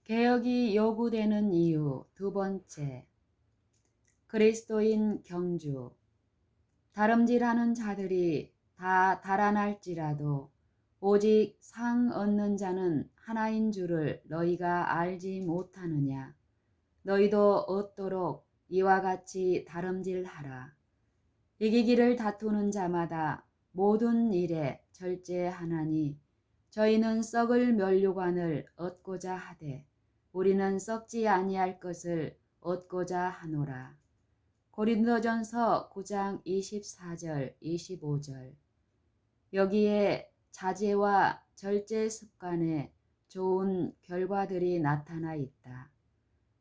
개혁이 요구되는 이유 두 번째, 그리스도인 경주. 다름질하는 자들이 다 달아날지라도 오직 상 얻는 자는 하나인 줄을 너희가 알지 못하느냐. 너희도 얻도록 이와 같이 다름질하라. 이기기를 다투는 자마다 모든 일에 절제하나니 저희는 썩을 면류관을 얻고자 하되 우리는 썩지 아니할 것을 얻고자 하노라. 고린도전서 9장 24절 25절. 여기에 자제와 절제 습관에 좋은 결과들이 나타나 있다.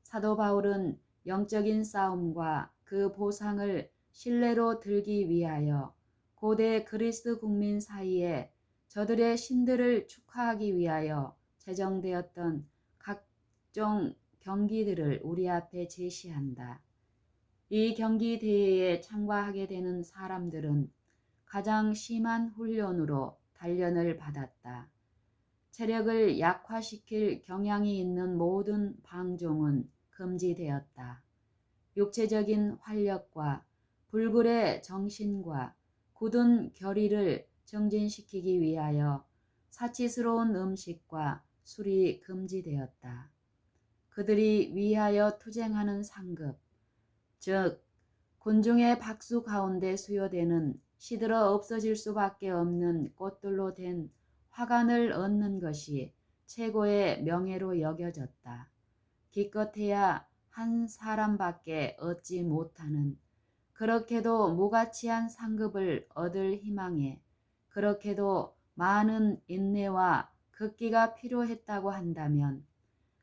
사도 바울은 영적인 싸움과 그 보상을 신뢰로 들기 위하여 고대 그리스 국민 사이에 저들의 신들을 축하하기 위하여 제정되었던 각종 경기들을 우리 앞에 제시한다. 이 경기 대회에 참가하게 되는 사람들은 가장 심한 훈련으로 단련을 받았다. 체력을 약화시킬 경향이 있는 모든 방종은 금지되었다. 육체적인 활력과 불굴의 정신과 굳은 결의를 정진시키기 위하여 사치스러운 음식과 술이 금지되었다. 그들이 위하여 투쟁하는 상급, 즉 군중의 박수 가운데 수여되는 시들어 없어질 수밖에 없는 꽃들로 된 화관을 얻는 것이 최고의 명예로 여겨졌다. 기껏해야 한 사람밖에 얻지 못하는, 그렇게도 무가치한 상급을 얻을 희망에 그렇게도 많은 인내와 극기가 필요했다고 한다면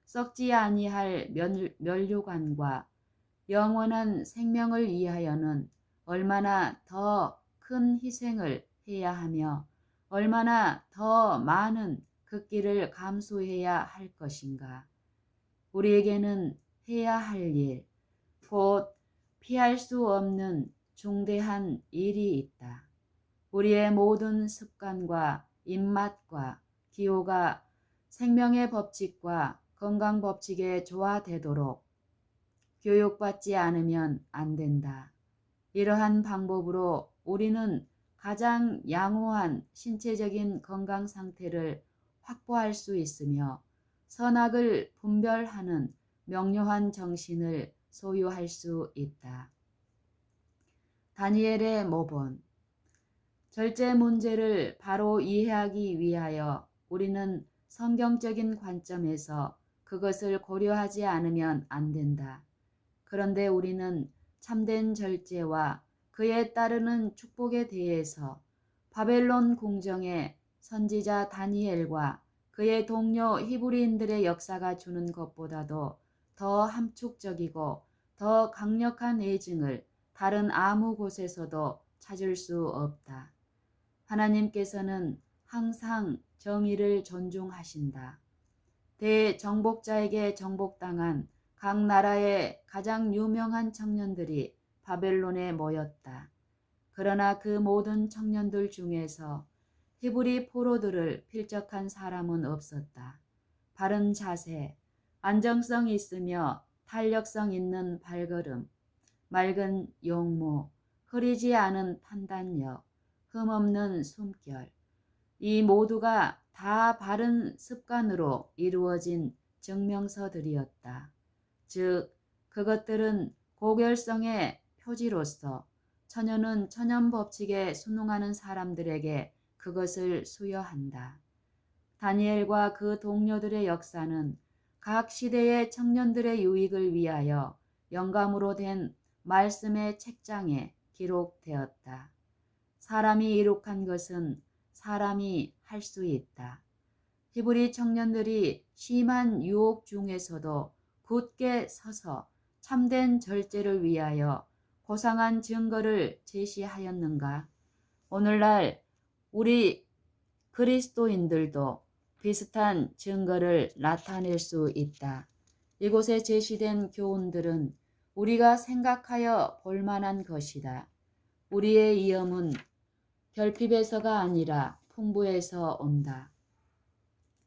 썩지 아니할 면류관과 영원한 생명을 위하여는 얼마나 더 큰 희생을 해야 하며 얼마나 더 많은 극기를 감수해야 할 것인가. 우리에게는 해야 할 일, 곧 피할 수 없는 중대한 일이 있다. 우리의 모든 습관과 입맛과 기호가 생명의 법칙과 건강 법칙에 조화되도록 교육받지 않으면 안 된다. 이러한 방법으로 우리는 가장 양호한 신체적인 건강 상태를 확보할 수 있으며 선악을 분별하는 명료한 정신을 소유할 수 있다. 다니엘의 모본. 절제 문제를 바로 이해하기 위하여 우리는 성경적인 관점에서 그것을 고려하지 않으면 안 된다. 그런데 우리는 참된 절제와 그에 따르는 축복에 대해서 바벨론 궁정의 선지자 다니엘과 그의 동료 히브리인들의 역사가 주는 것보다도 더 함축적이고 더 강력한 애증을 다른 아무 곳에서도 찾을 수 없다. 하나님께서는 항상 정의를 존중하신다. 대정복자에게 정복당한 각 나라의 가장 유명한 청년들이 바벨론에 모였다. 그러나 그 모든 청년들 중에서 히브리 포로들을 필적한 사람은 없었다. 바른 자세, 안정성 있으며 탄력성 있는 발걸음, 맑은 용모, 흐리지 않은 판단력, 흠없는 숨결, 이 모두가 다 바른 습관으로 이루어진 증명서들이었다. 즉, 그것들은 고결성의 표지로서 천연은 천연 법칙에 순응하는 사람들에게 그것을 수여한다. 다니엘과 그 동료들의 역사는 각 시대의 청년들의 유익을 위하여 영감으로 된 말씀의 책장에 기록되었다. 사람이 이룩한 것은 사람이 할 수 있다. 히브리 청년들이 심한 유혹 중에서도 굳게 서서 참된 절제를 위하여 고상한 증거를 제시하였는가? 오늘날 우리 그리스도인들도 비슷한 증거를 나타낼 수 있다. 이곳에 제시된 교훈들은 우리가 생각하여 볼 만한 것이다. 우리의 위엄은 결핍에서가 아니라 풍부에서 온다.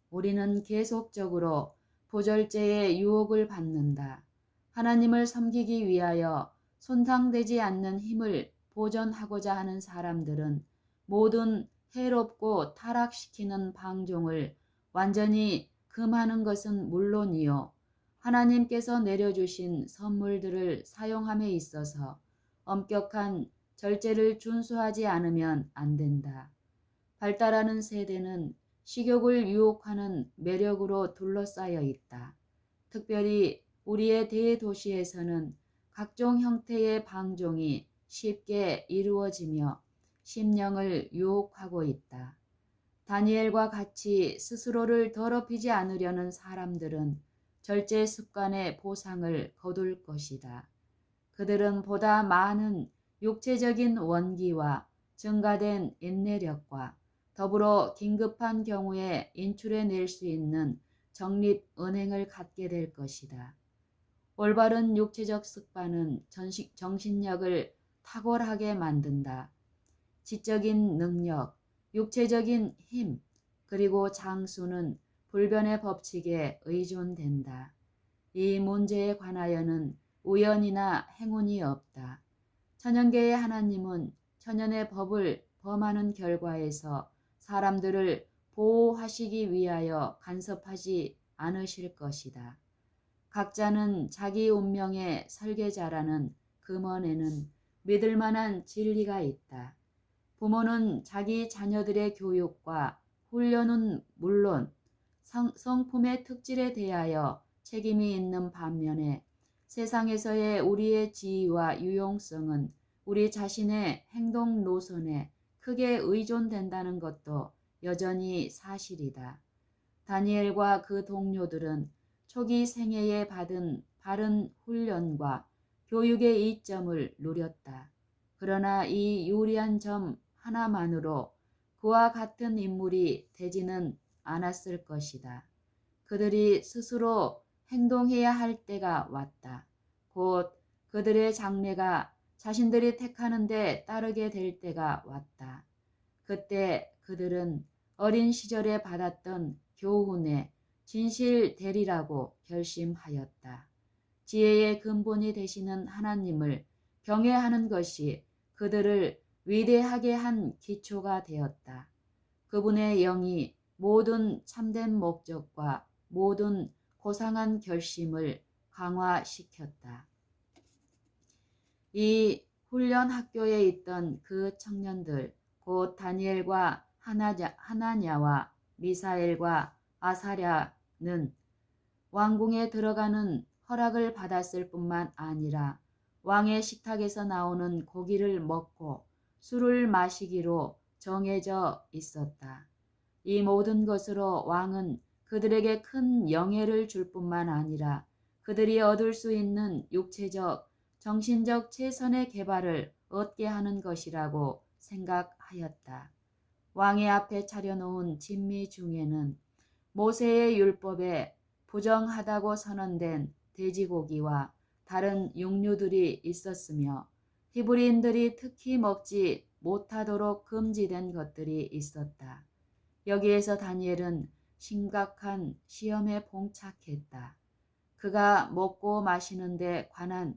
우리는 계속적으로 부절제의 유혹을 받는다. 하나님을 섬기기 위하여 손상되지 않는 힘을 보존하고자 하는 사람들은 모든 해롭고 타락시키는 방종을 완전히 금하는 것은 물론이요, 하나님께서 내려주신 선물들을 사용함에 있어서 엄격한 절제를 준수하지 않으면 안 된다. 발달하는 세대는 식욕을 유혹하는 매력으로 둘러싸여 있다. 특별히 우리의 대도시에서는 각종 형태의 방종이 쉽게 이루어지며 심령을 유혹하고 있다. 다니엘과 같이 스스로를 더럽히지 않으려는 사람들은 절제 습관의 보상을 거둘 것이다. 그들은 보다 많은 육체적인 원기와 증가된 인내력과 더불어 긴급한 경우에 인출해낼 수 있는 적립은행을 갖게 될 것이다. 올바른 육체적 습관은 정신력을 탁월하게 만든다. 지적인 능력, 육체적인 힘, 그리고 장수는 불변의 법칙에 의존된다. 이 문제에 관하여는 우연이나 행운이 없다. 천연계의 하나님은 천연의 법을 범하는 결과에서 사람들을 보호하시기 위하여 간섭하지 않으실 것이다. 각자는 자기 운명의 설계자라는 금원에는 믿을 만한 진리가 있다. 부모는 자기 자녀들의 교육과 훈련은 물론 성품의 특질에 대하여 책임이 있는 반면에 세상에서의 우리의 지위와 유용성은 우리 자신의 행동 노선에 크게 의존된다는 것도 여전히 사실이다. 다니엘과 그 동료들은 초기 생애에 받은 바른 훈련과 교육의 이점을 누렸다. 그러나 이 유리한 점 하나만으로 그와 같은 인물이 되지는 않았을 것이다. 그들이 스스로 행동해야 할 때가 왔다. 곧 그들의 장래가 자신들이 택하는 데 따르게 될 때가 왔다. 그때 그들은 어린 시절에 받았던 교훈에 진실되리라고 결심하였다. 지혜의 근본이 되시는 하나님을 경외하는 것이 그들을 위대하게 한 기초가 되었다. 그분의 영이 모든 참된 목적과 모든 고상한 결심을 강화시켰다. 이 훈련 학교에 있던 그 청년들, 곧 다니엘과 하나냐와 미사엘과 아사랴는 왕궁에 들어가는 허락을 받았을 뿐만 아니라 왕의 식탁에서 나오는 고기를 먹고 술을 마시기로 정해져 있었다. 이 모든 것으로 왕은 그들에게 큰 영예를 줄 뿐만 아니라 그들이 얻을 수 있는 육체적, 정신적 최선의 개발을 얻게 하는 것이라고 생각하였다. 왕의 앞에 차려놓은 진미 중에는 모세의 율법에 부정하다고 선언된 돼지고기와 다른 육류들이 있었으며 히브리인들이 특히 먹지 못하도록 금지된 것들이 있었다. 여기에서 다니엘은 심각한 시험에 봉착했다. 그가 먹고 마시는 데 관한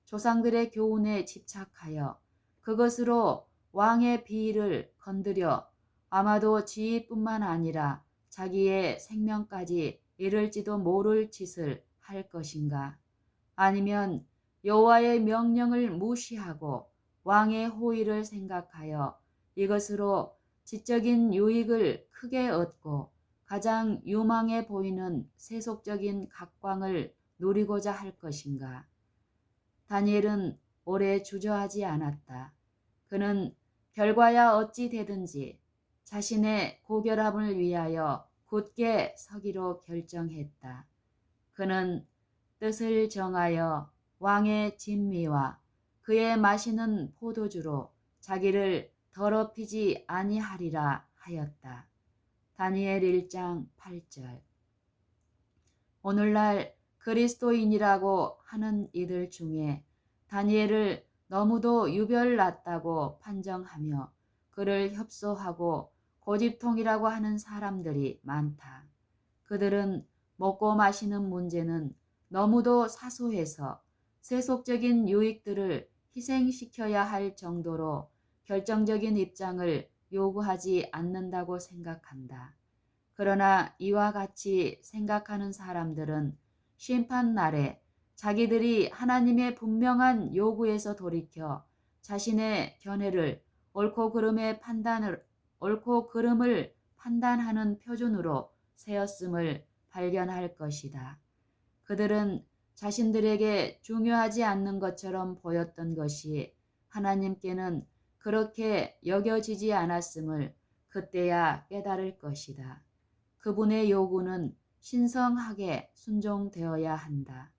조상들의 교훈에 집착하여 그것으로 왕의 비위를 건드려 아마도 지위뿐만 아니라 자기의 생명까지 이를지도 모를 짓을 할 것인가? 아니면 여호와의 명령을 무시하고 왕의 호의를 생각하여 이것으로 지적인 유익을 크게 얻고 가장 유망해 보이는 세속적인 각광을 누리고자 할 것인가? 다니엘은 오래 주저하지 않았다. 그는 결과야 어찌 되든지 자신의 고결함을 위하여 굳게 서기로 결정했다. 그는 뜻을 정하여 왕의 진미와 그의 마시는 포도주로 자기를 더럽히지 아니하리라 하였다. 다니엘 1장 8절. 오늘날 그리스도인이라고 하는 이들 중에 다니엘을 너무도 유별났다고 판정하며 그를 협소하고 고집통이라고 하는 사람들이 많다. 그들은 먹고 마시는 문제는 너무도 사소해서 세속적인 유익들을 희생시켜야 할 정도로 결정적인 입장을 요구하지 않는다고 생각한다. 그러나 이와 같이 생각하는 사람들은 심판날에 자기들이 하나님의 분명한 요구에서 돌이켜 자신의 견해를 옳고 그름을 판단하는 표준으로 세웠음을 발견할 것이다. 그들은 자신들에게 중요하지 않는 것처럼 보였던 것이 하나님께는 그렇게 여겨지지 않았음을 그때야 깨달을 것이다. 그분의 요구는 신성하게 순종되어야 한다.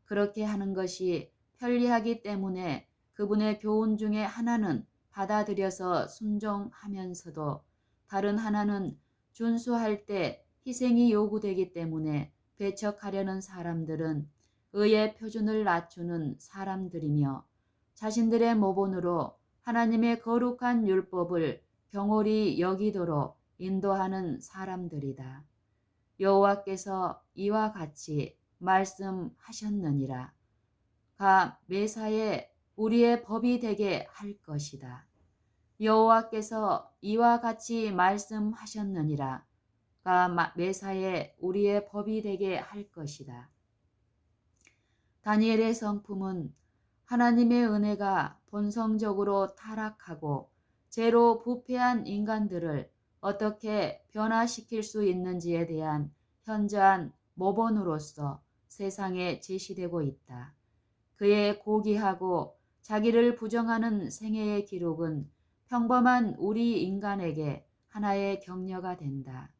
그렇게 하는 것이 편리하기 때문에 그분의 교훈 중에 하나는 받아들여서 순종하면서도 다른 하나는 준수할 때 희생이 요구되기 때문에 배척하려는 사람들은 의의 표준을 낮추는 사람들이며 자신들의 모본으로 하나님의 거룩한 율법을 경홀히 여기도록 인도하는 사람들이다. 여호와께서 이와 같이 말씀하셨느니라. 가 매사에 우리의 법이 되게 할 것이다. 여호와께서 이와 같이 말씀하셨느니라. 가 매사에 우리의 법이 되게 할 것이다. 다니엘의 성품은 하나님의 은혜가 본성적으로 타락하고 죄로 부패한 인간들을 어떻게 변화시킬 수 있는지에 대한 현저한 모본으로서 세상에 제시되고 있다. 그의 고귀하고 자기를 부정하는 생애의 기록은 평범한 우리 인간에게 하나의 격려가 된다.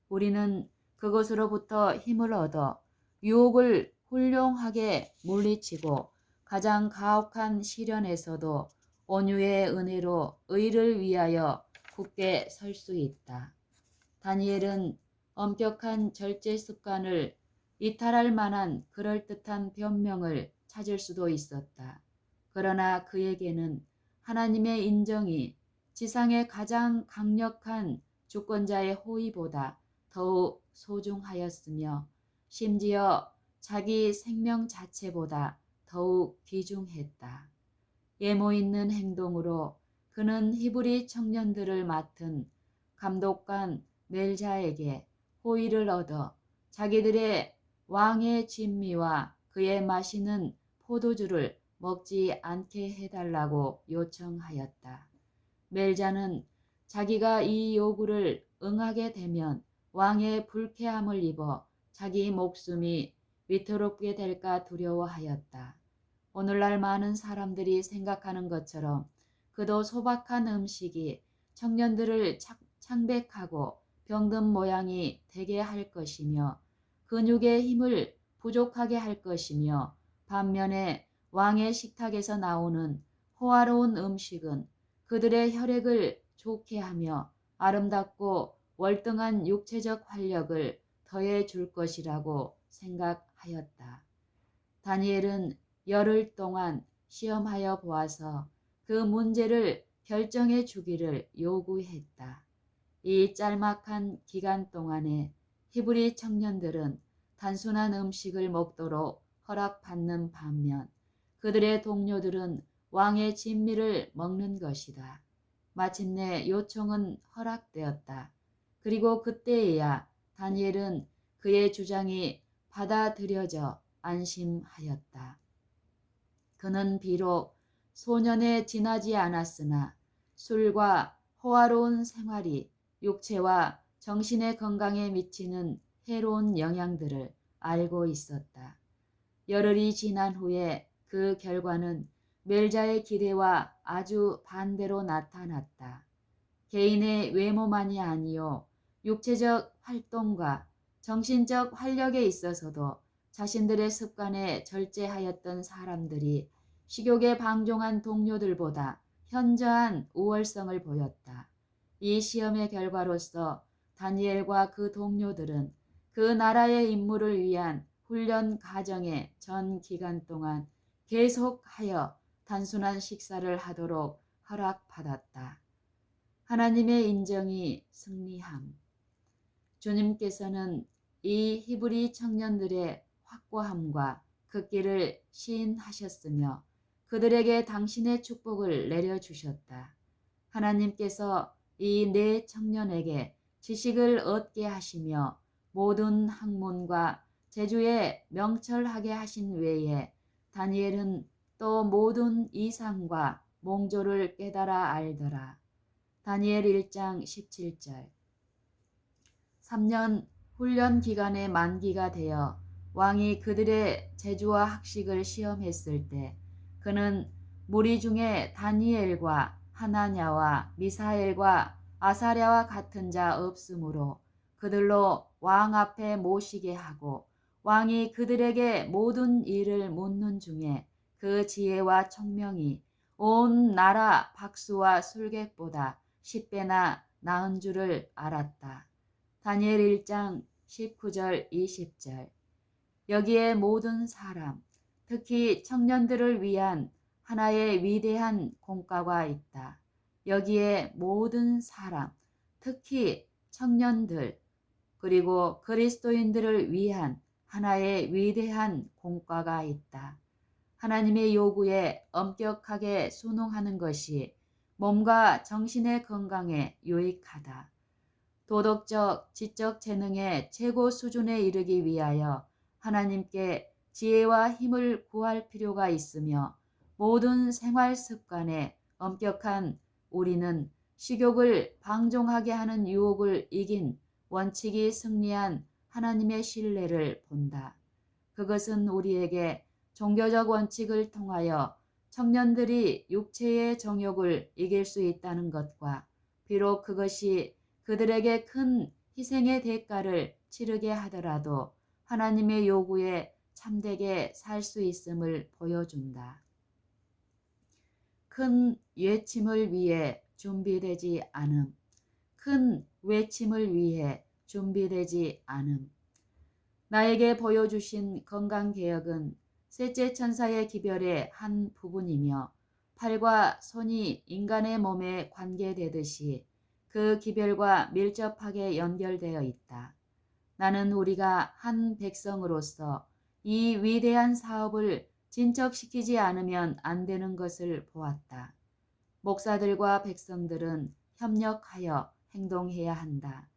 우리는 그것으로부터 힘을 얻어 유혹을 훌륭하게 물리치고 가장 가혹한 시련에서도 온유의 은혜로 의를 위하여 굳게 설 수 있다. 다니엘은 엄격한 절제 습관을 이탈할 만한 그럴듯한 변명을 찾을 수도 있었다. 그러나 그에게는 하나님의 인정이 지상의 가장 강력한 주권자의 호의보다 더욱 소중하였으며 심지어 자기 생명 자체보다 더욱 귀중했다. 예모 있는 행동으로 그는 히브리 청년들을 맡은 감독관 멜자에게 호의를 얻어 자기들의 왕의 진미와 그의 마시는 포도주를 먹지 않게 해달라고 요청하였다. 멜자는 자기가 이 요구를 응하게 되면 왕의 불쾌함을 입어 자기 목숨이 위태롭게 될까 두려워하였다. 오늘날 많은 사람들이 생각하는 것처럼 그도 소박한 음식이 청년들을 창백하고 병든 모양이 되게 할 것이며 근육의 힘을 부족하게 할 것이며 반면에 왕의 식탁에서 나오는 호화로운 음식은 그들의 혈액을 좋게 하며 아름답고 월등한 육체적 활력을 더해 줄 것이라고 생각하였다. 다니엘은 열흘 동안 시험하여 보아서 그 문제를 결정해 주기를 요구했다. 이 짤막한 기간 동안에 히브리 청년들은 단순한 음식을 먹도록 허락받는 반면 그들의 동료들은 왕의 진미를 먹는 것이다. 마침내 요청은 허락되었다. 그리고 그때에야 다니엘은 그의 주장이 받아들여져 안심하였다. 그는 비록 소년에 지나지 않았으나 술과 호화로운 생활이 육체와 정신의 건강에 미치는 해로운 영향들을 알고 있었다. 열흘이 지난 후에 그 결과는 멜자의 기대와 아주 반대로 나타났다. 개인의 외모만이 아니요 육체적 활동과 정신적 활력에 있어서도 자신들의 습관에 절제하였던 사람들이 식욕에 방종한 동료들보다 현저한 우월성을 보였다. 이 시험의 결과로서 다니엘과 그 동료들은 그 나라의 임무를 위한 훈련 과정의 전 기간 동안 계속하여 단순한 식사를 하도록 허락받았다. 하나님의 인정이 승리함. 주님께서는 이 히브리 청년들의 확고함과 극기를 시인하셨으며 그들에게 당신의 축복을 내려주셨다. 하나님께서 이 네 청년에게 지식을 얻게 하시며 모든 학문과 재주에 명철하게 하신 외에 다니엘은 또 모든 이상과 몽조를 깨달아 알더라. 다니엘 1장 17절. 3년 훈련 기간의 만기가 되어 왕이 그들의 재주와 학식을 시험했을 때 그는 무리 중에 다니엘과 하나냐와 미사엘과 아사랴와 같은 자 없으므로 그들로 왕 앞에 모시게 하고 왕이 그들에게 모든 일을 묻는 중에 그 지혜와 총명이 온 나라 박수와 술객보다 10배나 나은 줄을 알았다. 다니엘 1장 19절 20절. 여기에 모든 사람, 특히 청년들을 위한 하나의 위대한 공과가 있다. 여기에 모든 사람, 특히 청년들, 그리고 그리스도인들을 위한 하나의 위대한 공과가 있다. 하나님의 요구에 엄격하게 순응하는 것이 몸과 정신의 건강에 유익하다. 도덕적, 지적 재능의 최고 수준에 이르기 위하여 하나님께 지혜와 힘을 구할 필요가 있으며 모든 생활 습관에 엄격한 우리는 식욕을 방종하게 하는 유혹을 이긴 원칙이 승리한 하나님의 신뢰를 본다. 그것은 우리에게 종교적 원칙을 통하여 청년들이 육체의 정욕을 이길 수 있다는 것과 비록 그것이 그들에게 큰 희생의 대가를 치르게 하더라도 하나님의 요구에 참되게 살 수 있음을 보여준다. 큰 외침을 위해 준비되지 않음. 큰 외침을 위해 준비되지 않음. 나에게 보여주신 건강개혁은 셋째 천사의 기별의 한 부분이며 팔과 손이 인간의 몸에 관계되듯이 그 기별과 밀접하게 연결되어 있다. 나는 우리가 한 백성으로서 이 위대한 사업을 진척시키지 않으면 안 되는 것을 보았다. 목사들과 백성들은 협력하여 행동해야 한다.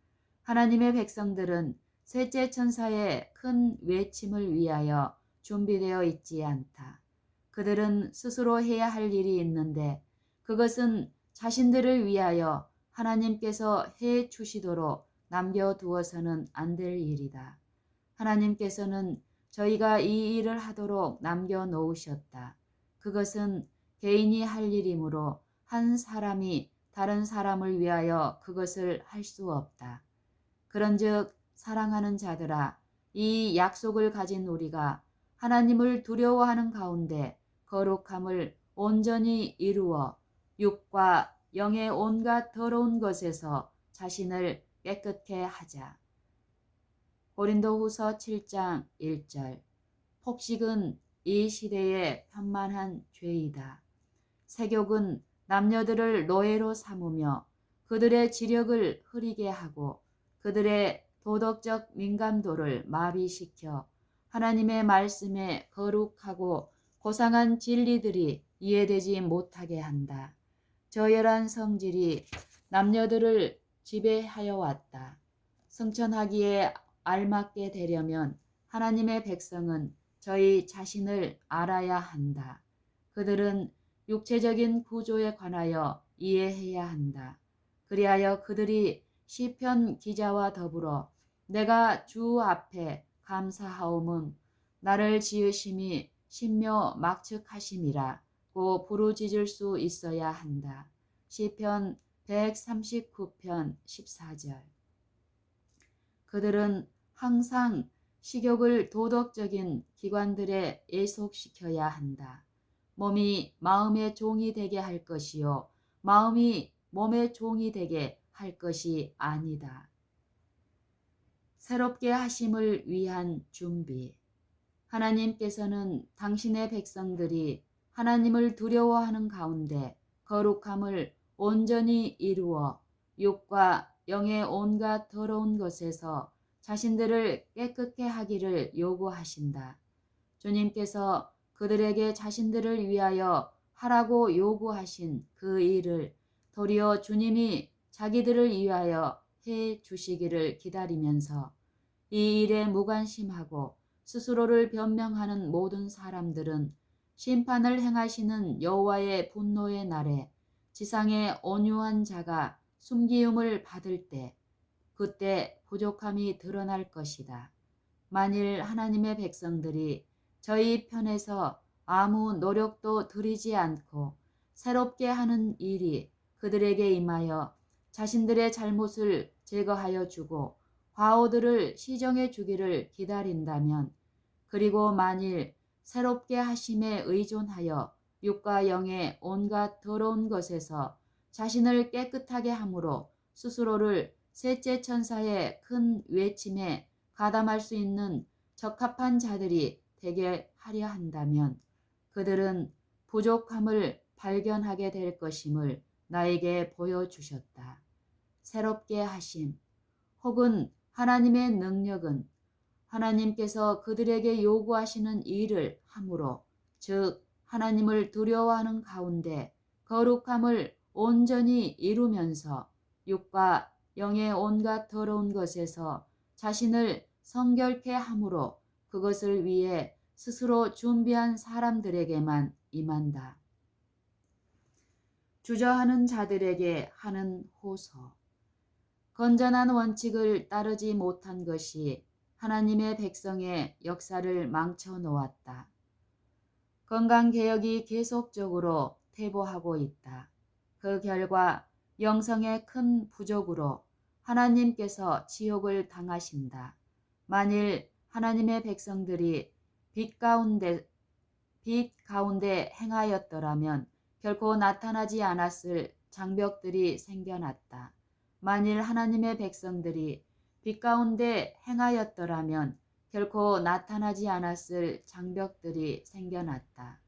하나님의 백성들은 셋째 천사의 큰 외침을 위하여 준비되어 있지 않다. 그들은 스스로 해야 할 일이 있는데 그것은 자신들을 위하여 하나님께서 해 주시도록 남겨두어서는 안 될 일이다. 하나님께서는 저희가 이 일을 하도록 남겨놓으셨다. 그것은 개인이 할 일이므로 한 사람이 다른 사람을 위하여 그것을 할 수 없다. 그런즉 사랑하는 자들아, 이 약속을 가진 우리가 하나님을 두려워하는 가운데 거룩함을 온전히 이루어 육과 영의 온갖 더러운 것에서 자신을 깨끗게 하자. 고린도후서 7장 1절. 폭식은 이 시대의 편만한 죄이다. 세욕은 남녀들을 노예로 삼으며 그들의 지력을 흐리게 하고 그들의 도덕적 민감도를 마비시켜 하나님의 말씀에 거룩하고 고상한 진리들이 이해되지 못하게 한다. 저열한 성질이 남녀들을 지배하여 왔다. 승천하기에 알맞게 되려면 하나님의 백성은 저희 자신을 알아야 한다. 그들은 육체적인 구조에 관하여 이해해야 한다. 그리하여 그들이 시편 기자와 더불어 내가 주 앞에 감사하옴은 나를 지으심이 신묘 막측하심이라고 부르짖을 수 있어야 한다. 시편 139편 14절. 그들은 항상 식욕을 도덕적인 기관들에 애속시켜야 한다. 몸이 마음의 종이 되게 할 것이요 마음이 몸의 종이 되게 할 것이 아니다. 새롭게 하심을 위한 준비. 하나님께서는 당신의 백성들이 하나님을 두려워하는 가운데 거룩함을 온전히 이루어 육과 영의 온갖 더러운 것에서 자신들을 깨끗게 하기를 요구하신다. 주님께서 그들에게 자신들을 위하여 하라고 요구하신 그 일을 도리어 주님이 자기들을 위하여 해 주시기를 기다리면서 이 일에 무관심하고 스스로를 변명하는 모든 사람들은 심판을 행하시는 여호와의 분노의 날에 지상의 온유한 자가 숨기움을 받을 때 그때 부족함이 드러날 것이다. 만일 하나님의 백성들이 저희 편에서 아무 노력도 들이지 않고 새롭게 하는 일이 그들에게 임하여 자신들의 잘못을 제거하여 주고 과오들을 시정해 주기를 기다린다면, 그리고 만일 새롭게 하심에 의존하여 육과 영의 온갖 더러운 것에서 자신을 깨끗하게 함으로 스스로를 셋째 천사의 큰 외침에 가담할 수 있는 적합한 자들이 되게 하려 한다면 그들은 부족함을 발견하게 될 것임을 나에게 보여주셨다. 새롭게 하심 혹은 하나님의 능력은 하나님께서 그들에게 요구하시는 일을 함으로, 즉 하나님을 두려워하는 가운데 거룩함을 온전히 이루면서 육과 영의 온갖 더러운 것에서 자신을 성결케 함으로 그것을 위해 스스로 준비한 사람들에게만 임한다. 주저하는 자들에게 하는 호소. 건전한 원칙을 따르지 못한 것이 하나님의 백성의 역사를 망쳐 놓았다. 건강개혁이 계속적으로 퇴보하고 있다. 그 결과 영성의 큰 부족으로 하나님께서 지옥을 당하신다. 만일 하나님의 백성들이 빛 가운데 행하였더라면 결코 나타나지 않았을 장벽들이 생겨났다. 만일 하나님의 백성들이 빛 가운데 행하였더라면 결코 나타나지 않았을 장벽들이 생겨났다.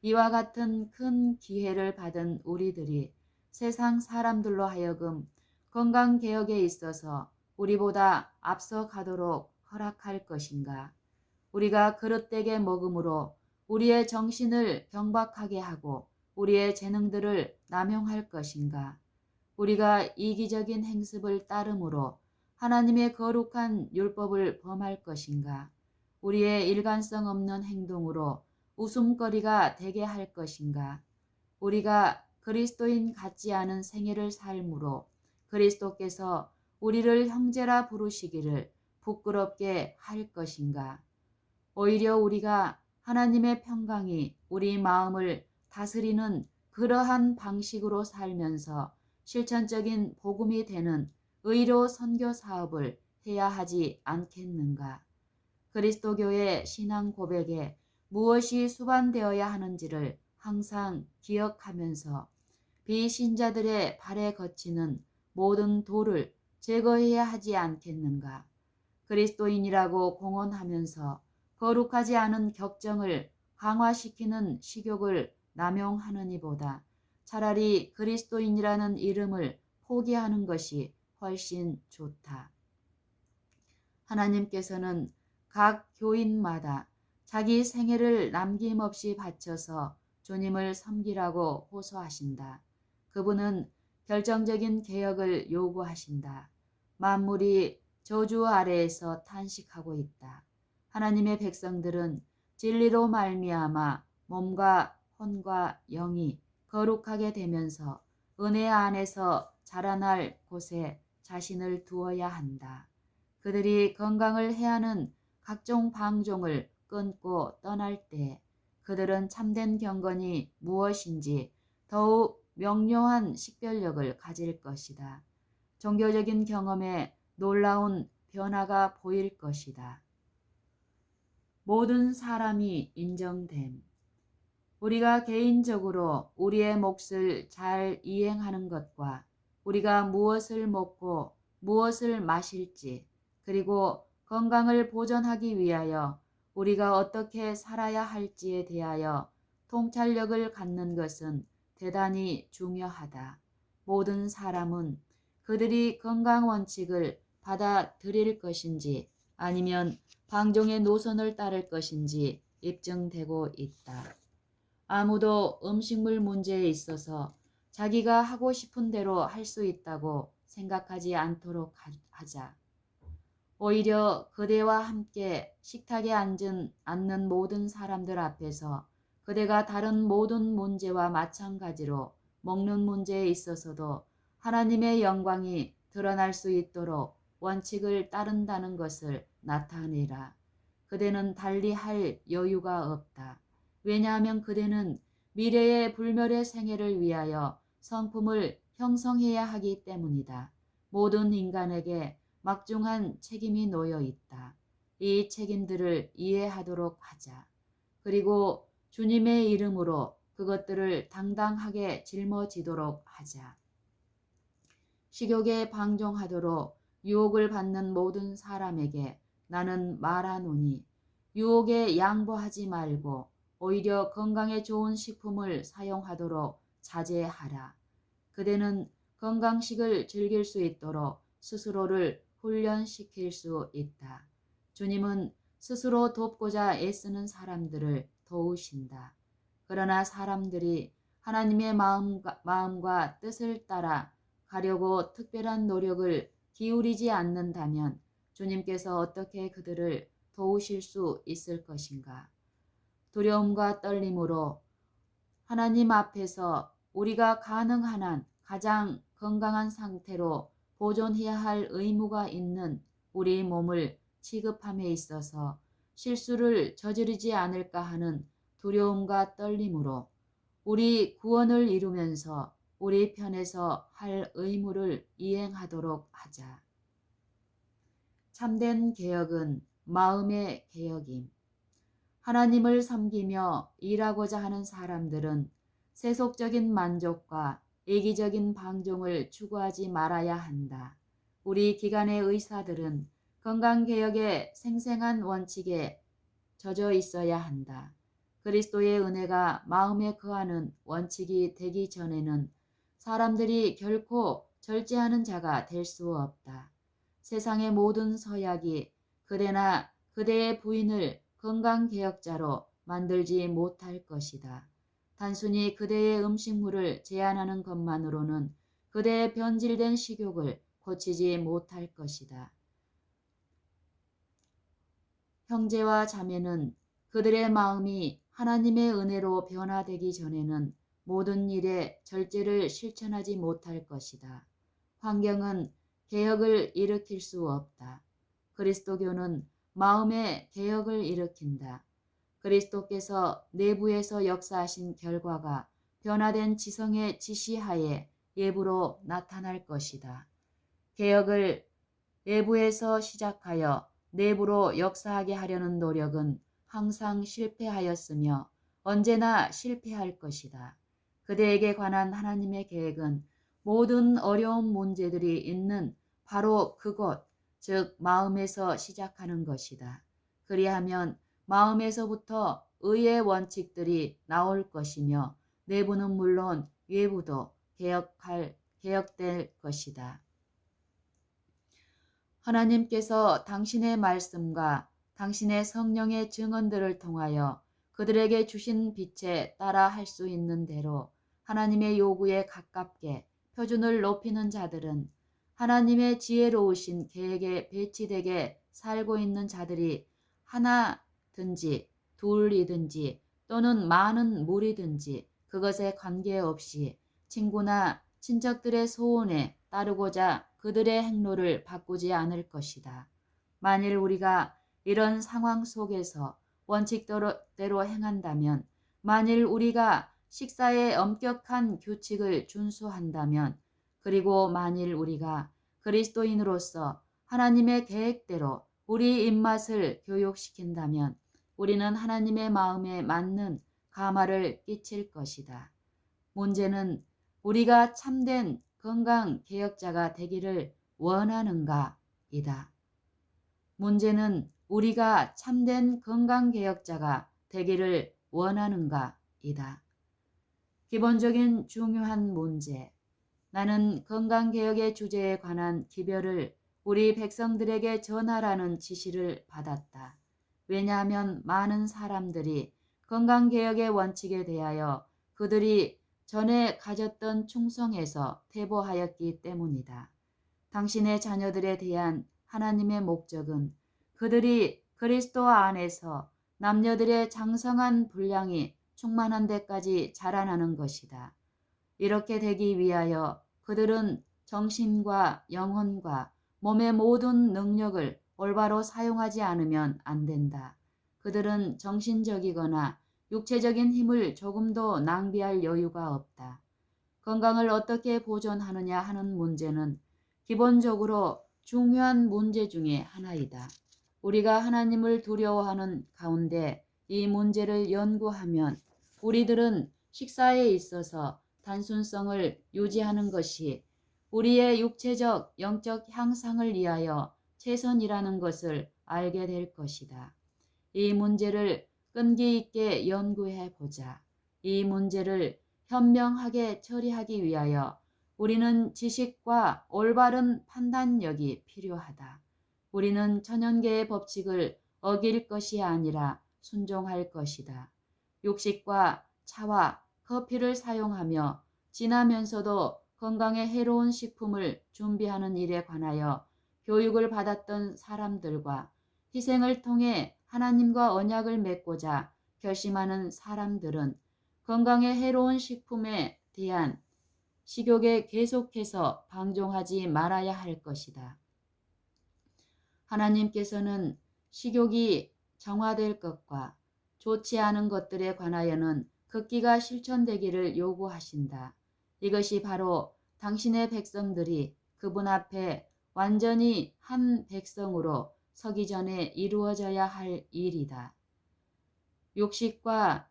이와 같은 큰 기회를 받은 우리들이 세상 사람들로 하여금 건강개혁에 있어서 우리보다 앞서가도록 허락할 것인가? 우리가 그릇되게 먹음으로 우리의 정신을 경박하게 하고 우리의 재능들을 남용할 것인가? 우리가 이기적인 행습을 따름으로 하나님의 거룩한 율법을 범할 것인가? 우리의 일관성 없는 행동으로 웃음거리가 되게 할 것인가? 우리가 그리스도인 같지 않은 생애를 삶으로 그리스도께서 우리를 형제라 부르시기를 부끄럽게 할 것인가? 오히려 우리가 하나님의 평강이 우리 마음을 다스리는 그러한 방식으로 살면서 실천적인 복음이 되는 의로 선교 사업을 해야 하지 않겠는가? 그리스도교의 신앙 고백에 무엇이 수반되어야 하는지를 항상 기억하면서 비신자들의 발에 거치는 모든 돌을 제거해야 하지 않겠는가? 그리스도인이라고 공언하면서 거룩하지 않은 격정을 강화시키는 식욕을 남용하는 이보다 차라리 그리스도인이라는 이름을 포기하는 것이 훨씬 좋다. 하나님께서는 각 교인마다 자기 생애를 남김없이 바쳐서 주님을 섬기라고 호소하신다. 그분은 결정적인 개혁을 요구하신다. 만물이 저주 아래에서 탄식하고 있다. 하나님의 백성들은 진리로 말미암아 몸과 혼과 영이 거룩하게 되면서 은혜 안에서 자라날 곳에 자신을 두어야 한다. 그들이 건강을 해하는 각종 방종을 끊고 떠날 때 그들은 참된 경건이 무엇인지 더욱 명료한 식별력을 가질 것이다. 종교적인 경험에 놀라운 변화가 보일 것이다. 모든 사람이 인정됨. 우리가 개인적으로 우리의 몫을 잘 이행하는 것과 우리가 무엇을 먹고 무엇을 마실지, 그리고 건강을 보존하기 위하여 우리가 어떻게 살아야 할지에 대하여 통찰력을 갖는 것은 대단히 중요하다. 모든 사람은 그들이 건강 원칙을 받아들일 것인지 아니면 방종의 노선을 따를 것인지 입증되고 있다. 아무도 음식물 문제에 있어서 자기가 하고 싶은 대로 할 수 있다고 생각하지 않도록 하자. 오히려 그대와 함께 식탁에 앉는 모든 사람들 앞에서 그대가 다른 모든 문제와 마찬가지로 먹는 문제에 있어서도 하나님의 영광이 드러날 수 있도록 원칙을 따른다는 것을 나타내라. 그대는 달리 할 여유가 없다. 왜냐하면 그대는 미래의 불멸의 생애를 위하여 성품을 형성해야 하기 때문이다. 모든 인간에게 막중한 책임이 놓여 있다. 이 책임들을 이해하도록 하자. 그리고 주님의 이름으로 그것들을 당당하게 짊어지도록 하자. 식욕에 방종하도록 유혹을 받는 모든 사람에게 나는 말하노니 유혹에 양보하지 말고 오히려 건강에 좋은 식품을 사용하도록 자제하라. 그대는 건강식을 즐길 수 있도록 스스로를 훈련시킬 수 있다. 주님은 스스로 돕고자 애쓰는 사람들을 도우신다. 그러나 사람들이 하나님의 마음과 뜻을 따라 가려고 특별한 노력을 기울이지 않는다면 주님께서 어떻게 그들을 도우실 수 있을 것인가? 두려움과 떨림으로 하나님 앞에서 우리가 가능한 한 가장 건강한 상태로 보존해야 할 의무가 있는 우리 몸을 취급함에 있어서 실수를 저지르지 않을까 하는 두려움과 떨림으로 우리 구원을 이루면서 우리 편에서 할 의무를 이행하도록 하자. 참된 개혁은 마음의 개혁임. 하나님을 섬기며 일하고자 하는 사람들은 세속적인 만족과 이기적인 방종을 추구하지 말아야 한다. 우리 기관의 의사들은 건강개혁의 생생한 원칙에 젖어 있어야 한다. 그리스도의 은혜가 마음에 거하는 원칙이 되기 전에는 사람들이 결코 절제하는 자가 될 수 없다. 세상의 모든 서약이 그대나 그대의 부인을 건강개혁자로 만들지 못할 것이다. 단순히 그대의 음식물을 제한하는 것만으로는 그대의 변질된 식욕을 고치지 못할 것이다. 형제와 자매는 그들의 마음이 하나님의 은혜로 변화되기 전에는 모든 일에 절제를 실천하지 못할 것이다. 환경은 개혁을 일으킬 수 없다. 그리스도교는 마음의 개혁을 일으킨다. 그리스도께서 내부에서 역사하신 결과가 변화된 지성의 지시하에 예부로 나타날 것이다. 개혁을 외부에서 시작하여 내부로 역사하게 하려는 노력은 항상 실패하였으며 언제나 실패할 것이다. 그대에게 관한 하나님의 계획은 모든 어려운 문제들이 있는 바로 그곳, 즉 마음에서 시작하는 것이다. 그리하면 마음에서부터 의의 원칙들이 나올 것이며 내부는 물론 외부도 개혁될 것이다. 하나님께서 당신의 말씀과 당신의 성령의 증언들을 통하여 그들에게 주신 빛에 따라 할 수 있는 대로 하나님의 요구에 가깝게 표준을 높이는 자들은 하나님의 지혜로우신 계획에 배치되게 살고 있는 자들이 하나든지 둘이든지 또는 많은 무리든지 그것에 관계없이 친구나 친척들의 소원에 따르고자 그들의 행로를 바꾸지 않을 것이다. 만일 우리가 이런 상황 속에서 원칙대로 행한다면, 만일 우리가 식사에 엄격한 규칙을 준수한다면, 그리고 만일 우리가 그리스도인으로서 하나님의 계획대로 우리 입맛을 교육시킨다면 우리는 하나님의 마음에 맞는 감화를 끼칠 것이다. 문제는 우리가 참된 건강개혁자가 되기를 원하는가이다. 문제는 우리가 참된 건강개혁자가 되기를 원하는가이다. 기본적인 중요한 문제. 나는 건강개혁의 주제에 관한 기별을 우리 백성들에게 전하라는 지시를 받았다. 왜냐하면 많은 사람들이 건강개혁의 원칙에 대하여 그들이 전에 가졌던 충성에서 퇴보하였기 때문이다. 당신의 자녀들에 대한 하나님의 목적은 그들이 그리스도 안에서 남녀들의 장성한 분량이 충만한 데까지 자라나는 것이다. 이렇게 되기 위하여 그들은 정신과 영혼과 몸의 모든 능력을 올바로 사용하지 않으면 안 된다. 그들은 정신적이거나 육체적인 힘을 조금도 낭비할 여유가 없다. 건강을 어떻게 보존하느냐 하는 문제는 기본적으로 중요한 문제 중에 하나이다. 우리가 하나님을 두려워하는 가운데 이 문제를 연구하면 우리들은 식사에 있어서 단순성을 유지하는 것이 우리의 육체적, 영적 향상을 위하여 최선이라는 것을 알게 될 것이다. 이 문제를 끈기 있게 연구해 보자. 이 문제를 현명하게 처리하기 위하여 우리는 지식과 올바른 판단력이 필요하다. 우리는 천연계의 법칙을 어길 것이 아니라 순종할 것이다. 육식과 차와 커피를 사용하며 진하면서도 건강에 해로운 식품을 준비하는 일에 관하여 교육을 받았던 사람들과 희생을 통해 하나님과 언약을 맺고자 결심하는 사람들은 건강에 해로운 식품에 대한 식욕에 계속해서 방종하지 말아야 할 것이다. 하나님께서는 식욕이 정화될 것과 좋지 않은 것들에 관하여는 극기가 실천되기를 요구하신다. 이것이 바로 당신의 백성들이 그분 앞에 완전히 한 백성으로 서기 전에 이루어져야 할 일이다. 육식과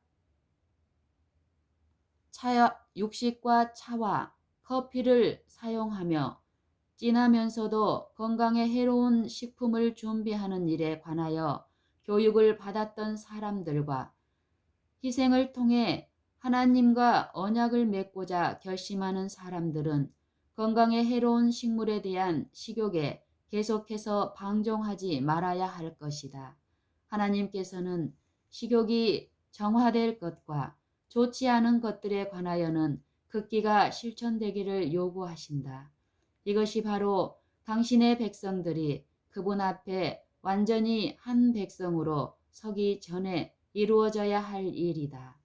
차와 커피를 사용하며 진하면서도 건강에 해로운 식품을 준비하는 일에 관하여 교육을 받았던 사람들과 희생을 통해 하나님과 언약을 맺고자 결심하는 사람들은 건강에 해로운 식물에 대한 식욕에 계속해서 방종하지 말아야 할 것이다. 하나님께서는 식욕이 정화될 것과 좋지 않은 것들에 관하여는 극기가 실천되기를 요구하신다. 이것이 바로 당신의 백성들이 그분 앞에 완전히 한 백성으로 서기 전에 이루어져야 할 일이다.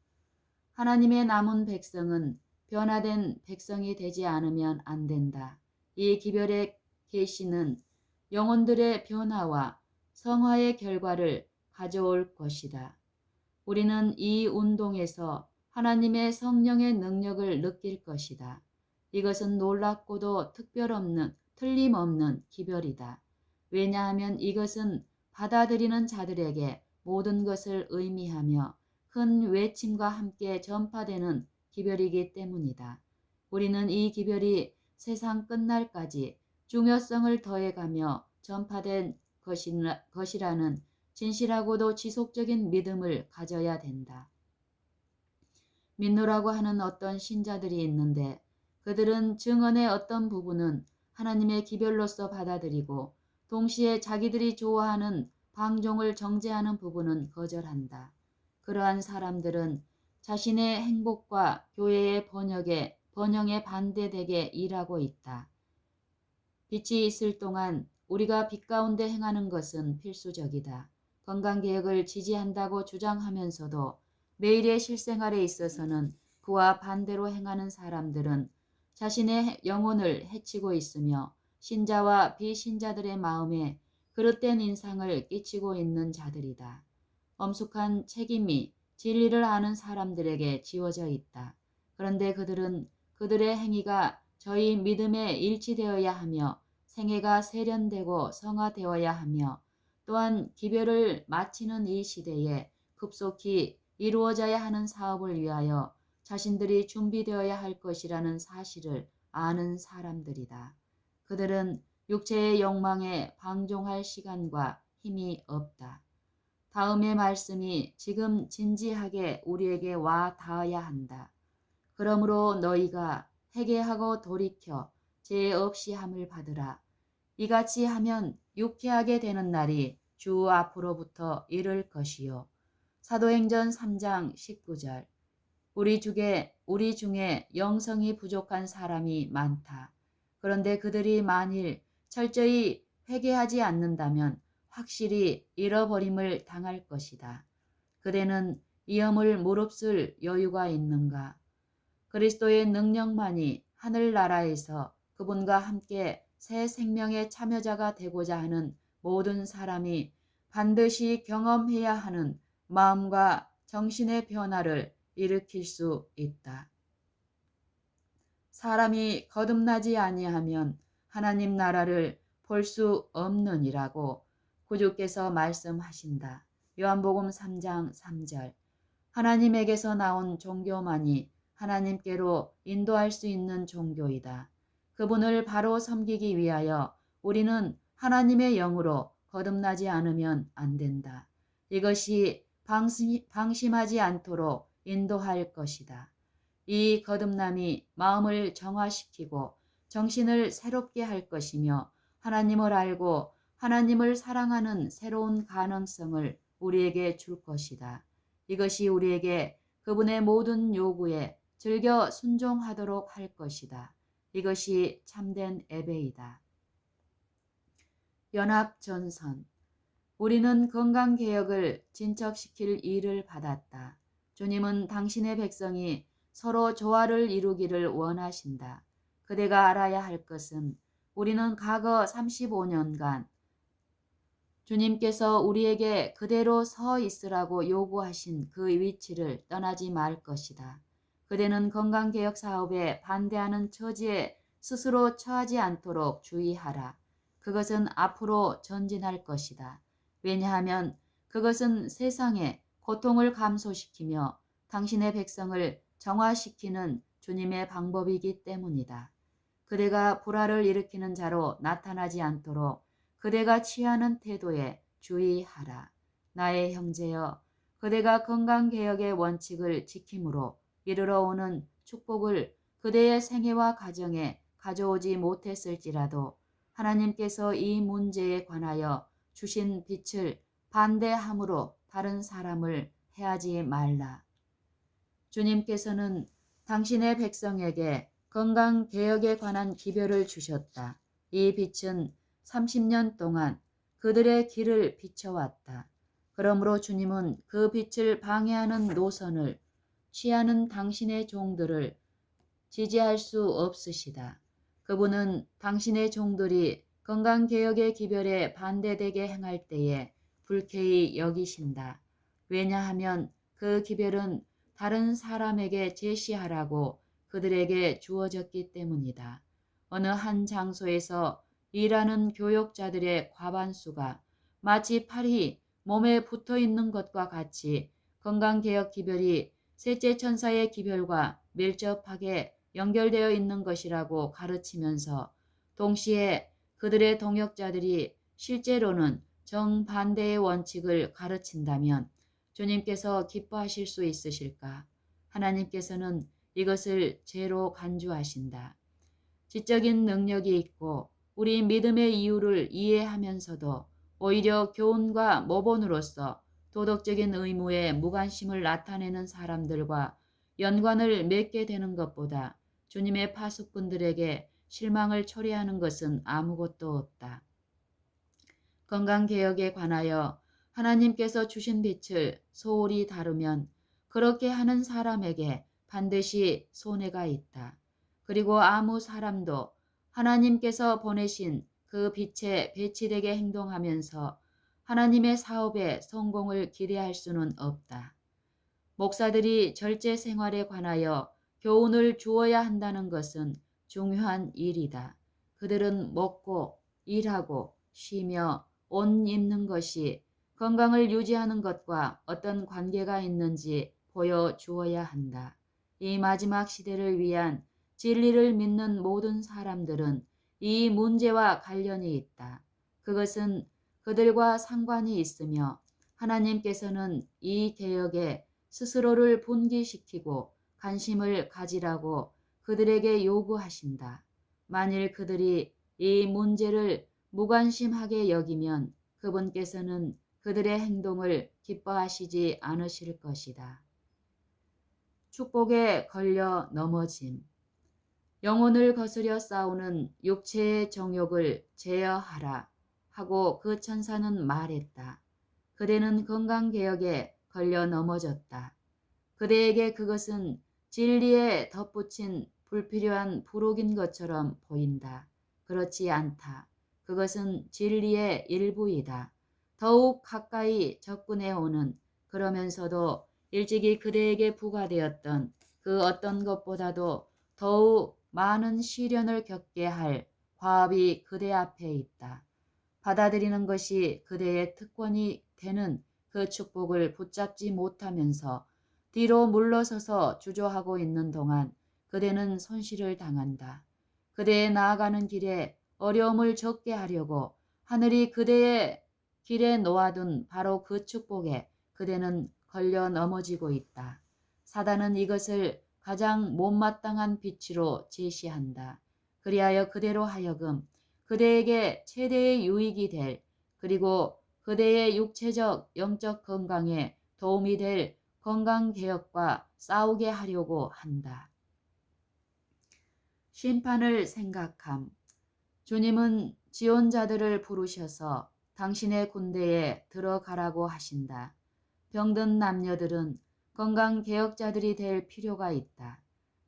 하나님의 남은 백성은 변화된 백성이 되지 않으면 안 된다. 이 기별의 계시는 영혼들의 변화와 성화의 결과를 가져올 것이다. 우리는 이 운동에서 하나님의 성령의 능력을 느낄 것이다. 이것은 놀랍고도 틀림없는 기별이다. 왜냐하면 이것은 받아들이는 자들에게 모든 것을 의미하며 큰 외침과 함께 전파되는 기별이기 때문이다. 우리는 이 기별이 세상 끝날까지 중요성을 더해가며 전파된 것이라는 진실하고도 지속적인 믿음을 가져야 된다. 믿노라고 하는 어떤 신자들이 있는데 그들은 증언의 어떤 부분은 하나님의 기별로서 받아들이고 동시에 자기들이 좋아하는 방종을 정죄하는 부분은 거절한다. 그러한 사람들은 자신의 행복과 교회의 번영에 반대되게 일하고 있다. 빛이 있을 동안 우리가 빛 가운데 행하는 것은 필수적이다. 건강개혁을 지지한다고 주장하면서도 매일의 실생활에 있어서는 그와 반대로 행하는 사람들은 자신의 영혼을 해치고 있으며 신자와 비신자들의 마음에 그릇된 인상을 끼치고 있는 자들이다. 엄숙한 책임이 진리를 아는 사람들에게 지워져 있다. 그런데 그들은 그들의 행위가 저희 믿음에 일치되어야 하며 생애가 세련되고 성화되어야 하며 또한 기별을 마치는 이 시대에 급속히 이루어져야 하는 사업을 위하여 자신들이 준비되어야 할 것이라는 사실을 아는 사람들이다. 그들은 육체의 욕망에 방종할 시간과 힘이 없다. 다음의 말씀이 지금 진지하게 우리에게 와 닿아야 한다. 그러므로 너희가 회개하고 돌이켜 죄 없이 함을 받으라. 이같이 하면 유쾌하게 되는 날이 주 앞으로부터 이를 것이요. 사도행전 3장 19절. 우리 중에 영성이 부족한 사람이 많다. 그런데 그들이 만일 철저히 회개하지 않는다면 확실히 잃어버림을 당할 것이다. 그대는 위험을 무릅쓸 여유가 있는가? 그리스도의 능력만이 하늘나라에서 그분과 함께 새 생명의 참여자가 되고자 하는 모든 사람이 반드시 경험해야 하는 마음과 정신의 변화를 일으킬 수 있다. 사람이 거듭나지 아니하면 하나님 나라를 볼 수 없느니라고 구주께서 말씀하신다. 요한복음 3장 3절. 하나님에게서 나온 종교만이 하나님께로 인도할 수 있는 종교이다. 그분을 바로 섬기기 위하여 우리는 하나님의 영으로 거듭나지 않으면 안 된다. 이것이 방심하지 않도록 인도할 것이다. 이 거듭남이 마음을 정화시키고 정신을 새롭게 할 것이며 하나님을 알고 하나님을 사랑하는 새로운 가능성을 우리에게 줄 것이다. 이것이 우리에게 그분의 모든 요구에 즐겨 순종하도록 할 것이다. 이것이 참된 예배이다. 연합전선. 우리는 건강개혁을 진척시킬 일을 받았다. 주님은 당신의 백성이 서로 조화를 이루기를 원하신다. 그대가 알아야 할 것은 우리는 과거 35년간 주님께서 우리에게 그대로 서 있으라고 요구하신 그 위치를 떠나지 말 것이다. 그대는 건강개혁 사업에 반대하는 처지에 스스로 처하지 않도록 주의하라. 그것은 앞으로 전진할 것이다. 왜냐하면 그것은 세상에 고통을 감소시키며 당신의 백성을 정화시키는 주님의 방법이기 때문이다. 그대가 불화를 일으키는 자로 나타나지 않도록 그대가 취하는 태도에 주의하라. 나의 형제여, 그대가 건강개혁의 원칙을 지킴으로 이르러 오는 축복을 그대의 생애와 가정에 가져오지 못했을지라도 하나님께서 이 문제에 관하여 주신 빛을 반대함으로 다른 사람을 해하지 말라. 주님께서는 당신의 백성에게 건강개혁에 관한 기별을 주셨다. 이 빛은 30년 동안 그들의 길을 비춰왔다. 그러므로 주님은 그 빛을 방해하는 노선을 취하는 당신의 종들을 지지할 수 없으시다. 그분은 당신의 종들이 건강개혁의 기별에 반대되게 행할 때에 불쾌히 여기신다. 왜냐하면 그 기별은 다른 사람에게 제시하라고 그들에게 주어졌기 때문이다. 어느 한 장소에서 일하는 교역자들의 과반수가 마치 팔이 몸에 붙어 있는 것과 같이 건강개혁 기별이 셋째 천사의 기별과 밀접하게 연결되어 있는 것이라고 가르치면서 동시에 그들의 동역자들이 실제로는 정반대의 원칙을 가르친다면 주님께서 기뻐하실 수 있으실까? 하나님께서는 이것을 죄로 간주하신다. 지적인 능력이 있고 우리 믿음의 이유를 이해하면서도 오히려 교훈과 모본으로서 도덕적인 의무에 무관심을 나타내는 사람들과 연관을 맺게 되는 것보다 주님의 파수꾼들에게 실망을 초래하는 것은 아무것도 없다. 건강개혁에 관하여 하나님께서 주신 빛을 소홀히 다루면 그렇게 하는 사람에게 반드시 손해가 있다. 그리고 아무 사람도 하나님께서 보내신 그 빛에 배치되게 행동하면서 하나님의 사업의 성공을 기대할 수는 없다. 목사들이 절제 생활에 관하여 교훈을 주어야 한다는 것은 중요한 일이다. 그들은 먹고 일하고 쉬며 옷 입는 것이 건강을 유지하는 것과 어떤 관계가 있는지 보여주어야 한다. 이 마지막 시대를 위한 진리를 믿는 모든 사람들은 이 문제와 관련이 있다. 그것은 그들과 상관이 있으며 하나님께서는 이 개혁에 스스로를 분기시키고 관심을 가지라고 그들에게 요구하신다. 만일 그들이 이 문제를 무관심하게 여기면 그분께서는 그들의 행동을 기뻐하시지 않으실 것이다. 축복에 걸려 넘어짐. 영혼을 거스려 싸우는 육체의 정욕을 제어하라 하고 그 천사는 말했다. 그대는 건강개혁에 걸려 넘어졌다. 그대에게 그것은 진리에 덧붙인 불필요한 부록인 것처럼 보인다. 그렇지 않다. 그것은 진리의 일부이다. 더욱 가까이 접근해 오는, 그러면서도 일찍이 그대에게 부과되었던 그 어떤 것보다도 더욱 많은 시련을 겪게 할 과업이 그대 앞에 있다. 받아들이는 것이 그대의 특권이 되는 그 축복을 붙잡지 못하면서 뒤로 물러서서 주저하고 있는 동안 그대는 손실을 당한다. 그대의 나아가는 길에 어려움을 적게 하려고 하늘이 그대의 길에 놓아둔 바로 그 축복에 그대는 걸려 넘어지고 있다. 사단은 이것을 가장 못마땅한 빛으로 제시한다. 그리하여 그대로 하여금 그대에게 최대의 유익이 될, 그리고 그대의 육체적, 영적 건강에 도움이 될 건강개혁과 싸우게 하려고 한다. 심판을 생각함. 주님은 지원자들을 부르셔서 당신의 군대에 들어가라고 하신다. 병든 남녀들은 건강개혁자들이 될 필요가 있다.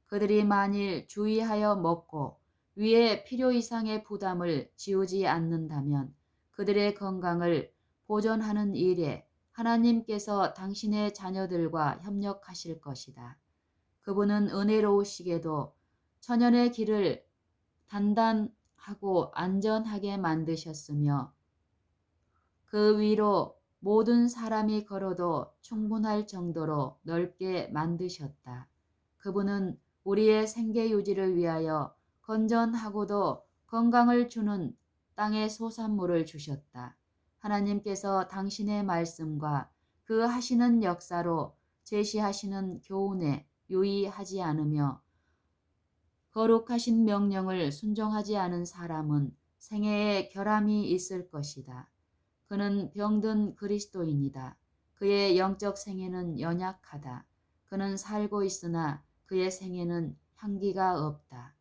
그들이 만일 주의하여 먹고 위에 필요 이상의 부담을 지우지 않는다면 그들의 건강을 보존하는 일에 하나님께서 당신의 자녀들과 협력하실 것이다. 그분은 은혜로우시게도 천연의 길을 단단하고 안전하게 만드셨으며 그 위로 모든 사람이 걸어도 충분할 정도로 넓게 만드셨다. 그분은 우리의 생계 유지를 위하여 건전하고도 건강을 주는 땅의 소산물을 주셨다. 하나님께서 당신의 말씀과 그 하시는 역사로 제시하시는 교훈에 유의하지 않으며 거룩하신 명령을 순종하지 않은 사람은 생애에 결함이 있을 것이다. 그는 병든 그리스도인이다. 그의 영적 생애는 연약하다. 그는 살고 있으나 그의 생애는 향기가 없다.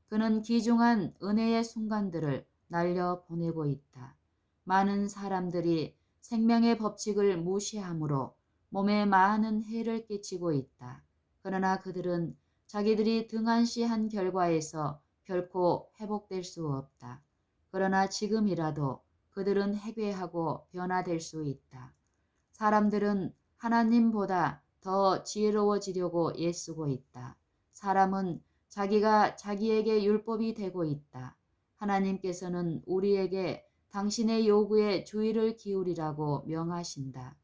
그는 귀중한 은혜의 순간들을 날려보내고 있다. 많은 사람들이 생명의 법칙을 무시함으로 몸에 많은 해를 끼치고 있다. 그러나 그들은 자기들이 등한시한 결과에서 결코 회복될 수 없다. 그러나 지금이라도 그들은 회개하고 변화될 수 있다. 사람들은 하나님보다 더 지혜로워지려고 애쓰고 있다. 사람은 자기가 자기에게 율법이 되고 있다. 하나님께서는 우리에게 당신의 요구에 주의를 기울이라고 명하신다.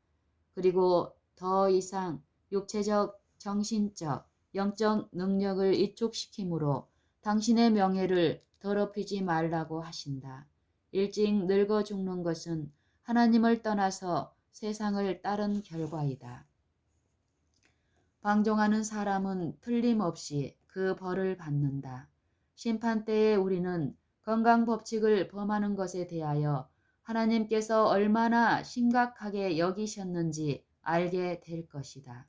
그리고 더 이상 육체적, 정신적, 영적 능력을 이축시키므로 당신의 명예를 더럽히지 말라고 하신다. 일찍 늙어 죽는 것은 하나님을 떠나서 세상을 따른 결과이다. 방종하는 사람은 틀림없이 그 벌을 받는다. 심판 때에 우리는 건강 법칙을 범하는 것에 대하여 하나님께서 얼마나 심각하게 여기셨는지 알게 될 것이다.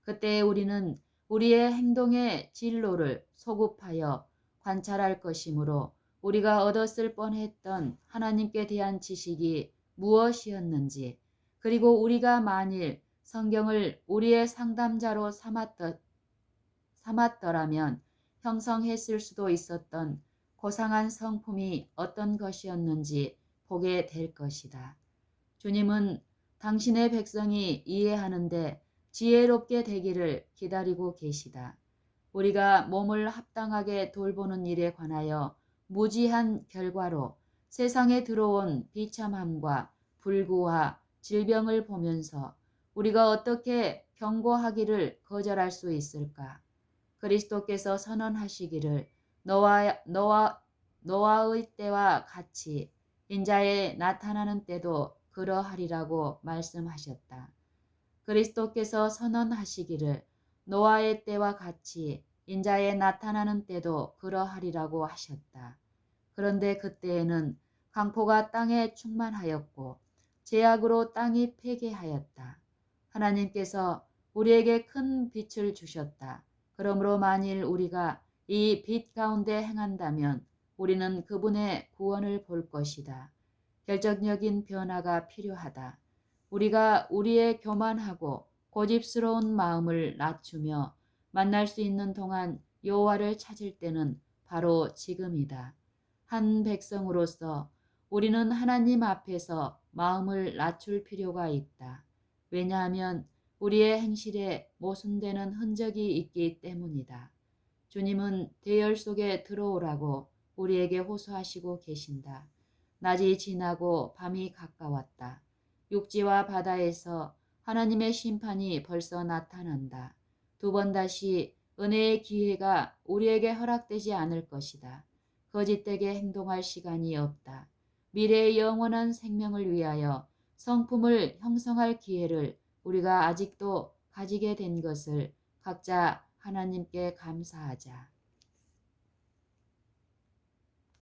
그때 우리는 우리의 행동의 진로를 소급하여 관찰할 것이므로 우리가 얻었을 뻔했던 하나님께 대한 지식이 무엇이었는지, 그리고 우리가 만일 성경을 우리의 상담자로 삼았더라면 형성했을 수도 있었던 고상한 성품이 어떤 것이었는지 보게 될 것이다. 주님은 당신의 백성이 이해하는데 지혜롭게 되기를 기다리고 계시다. 우리가 몸을 합당하게 돌보는 일에 관하여 무지한 결과로 세상에 들어온 비참함과 불구와 질병을 보면서 우리가 어떻게 경고하기를 거절할 수 있을까? 그리스도께서 선언하시기를 노아의 때와 같이 인자의 나타나는 때도 그러하리라고 말씀하셨다. 그리스도께서 선언하시기를 노아의 때와 같이 인자의 나타나는 때도 그러하리라고 하셨다. 그런데 그때에는 강포가 땅에 충만하였고 죄악으로 땅이 폐개하였다. 하나님께서 우리에게 큰 빛을 주셨다. 그러므로 만일 우리가 이 빛 가운데 행한다면 우리는 그분의 구원을 볼 것이다. 결정적인 변화가 필요하다. 우리가 우리의 교만하고 고집스러운 마음을 낮추며 만날 수 있는 동안 여호와를 찾을 때는 바로 지금이다. 한 백성으로서 우리는 하나님 앞에서 마음을 낮출 필요가 있다. 왜냐하면 우리의 행실에 모순되는 흔적이 있기 때문이다. 주님은 대열 속에 들어오라고 우리에게 호소하시고 계신다. 낮이 지나고 밤이 가까웠다. 육지와 바다에서 하나님의 심판이 벌써 나타난다. 두 번 다시 은혜의 기회가 우리에게 허락되지 않을 것이다. 거짓되게 행동할 시간이 없다. 미래의 영원한 생명을 위하여 성품을 형성할 기회를 우리가 아직도 가지게 된 것을 각자 하나님께 감사하자.